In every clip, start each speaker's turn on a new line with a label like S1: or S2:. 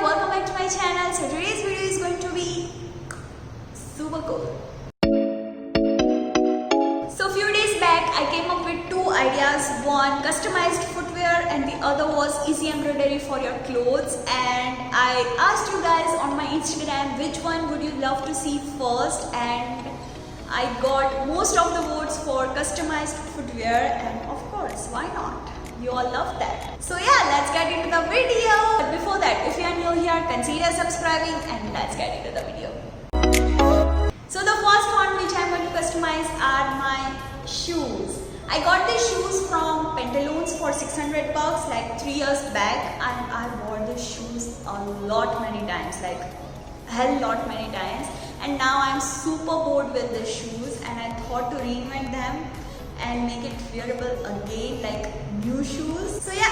S1: welcome back to my channel. So today's video is going to be super cool. So few days back I came up with two ideas. One, customized footwear, and the other was easy embroidery for your clothes. And I asked you guys on my Instagram which one would you love to see first, and I got most of the votes for customized footwear, and of course, why not? You all love that. So yeah, let's get into the video. But before that, if you are new here, consider subscribing and let's get into the video. So the first one which I'm going to customize are my shoes. I got these shoes from Pantaloons for 600 bucks like 3 years back, and I wore these shoes a lot many times, like hell lot many times. And now I'm super bored with these shoes, and I thought to reinvent them and make it wearable again, like new shoes. So yeah,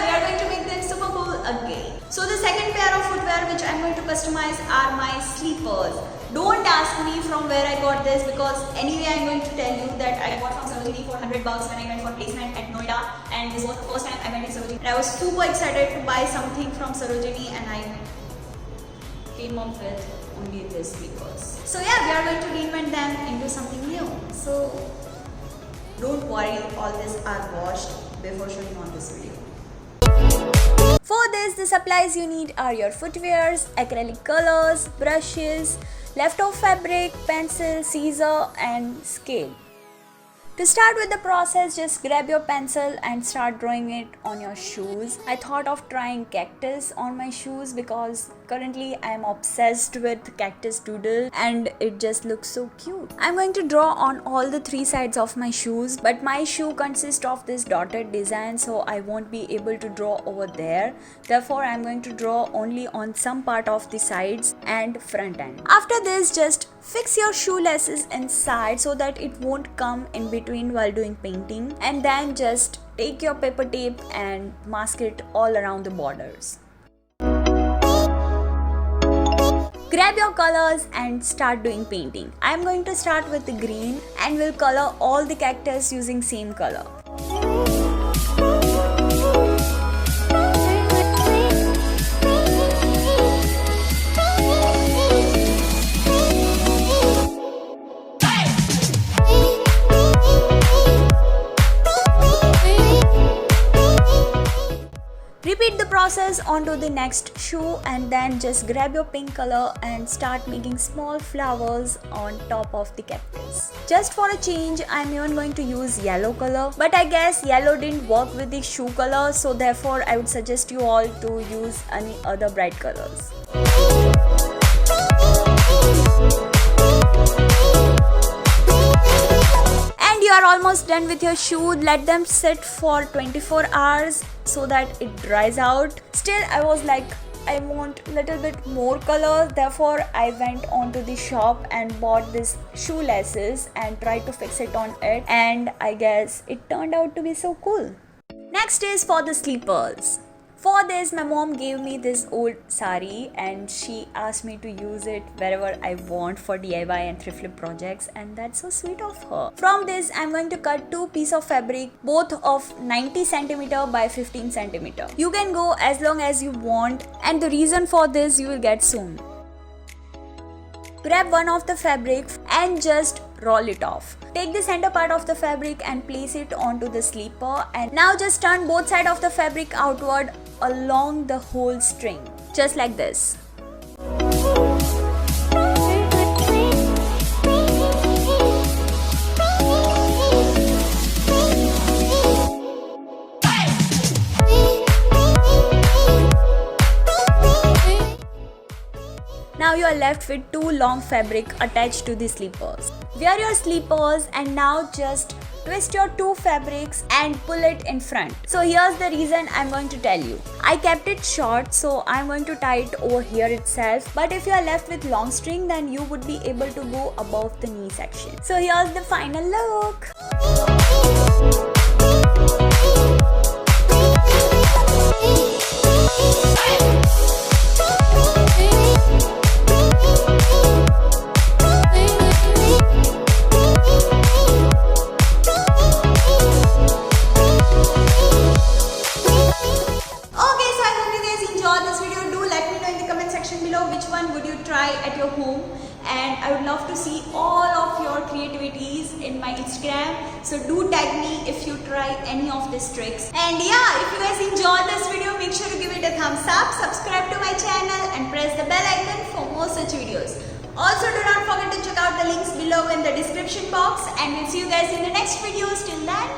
S1: we are going to make them super cool again. So the second pair of footwear which I'm going to customize are my sleepers. Don't ask me from where I got this, because anyway I'm going to tell you that I got from Sarojini for 100 bucks when I went for placement at Noida, and this was the first time I went in Sarojini. And I was super excited to buy something from Sarojini, and I came up with only this sleepers. So yeah, we are going to reinvent them into something new. So don't worry, all these are washed before showing on this video. For this, the supplies you need are your footwears, acrylic colors, brushes, leftover fabric, pencil, scissor and scale. To start with the process, just grab your pencil and start drawing it on your shoes. I thought of trying cactus on my shoes because currently I am obsessed with cactus doodle and it just looks so cute. I'm going to draw on all the three sides of my shoes, but my shoe consists of this dotted design, so I won't be able to draw over there. Therefore, I'm going to draw only on some part of the sides and front end. After this, just fix your shoelaces inside so that it won't come in between while doing painting, and then just take your paper tape and mask it all around the borders. Grab your colors and start doing painting. I'm going to start with the green and will color all the cactus using same color. Repeat the process onto the next shoe, and then just grab your pink color and start making small flowers on top of the cactus. Just for a change, I'm even going to use yellow color, but I guess yellow didn't work with the shoe color, so therefore I would suggest you all to use any other bright colors. You are almost done with your shoe. Let them sit for 24 hours so that it dries out. Still, I was like, I want little bit more color, therefore I went on to the shop and bought this shoelaces and tried to fix it on it, and I guess it turned out to be so cool. Next is for the sleepers. For this, my mom gave me this old sari and she asked me to use it wherever I want for DIY and thrift flip projects, and that's so sweet of her. From this, I'm going to cut two pieces of fabric, both of 90 cm by 15 cm. You can go as long as you want, and the reason for this you will get soon. Grab one of the fabric and just roll it off. Take the center part of the fabric and place it onto the sleeper, and now just turn both sides of the fabric outward along the whole string, just like this. Now you are left with two long fabric attached to the sleepers. Wear your sleepers and now just twist your two fabrics and pull it in front. So here's the reason I'm going to tell you. I kept it short, so I'm going to tie it over here itself, but if you are left with long string, then you would be able to go above the knee section. So here's the final look. you try at your home, and I would love to see all of your creativities in my Instagram. So do tag me if you try any of these tricks. And yeah, if you guys enjoyed this video, make sure to give it a thumbs up, subscribe to my channel and press the bell icon for more such videos. Also, do not forget to check out the links below in the description box, and we'll see you guys in the next videos. Till then,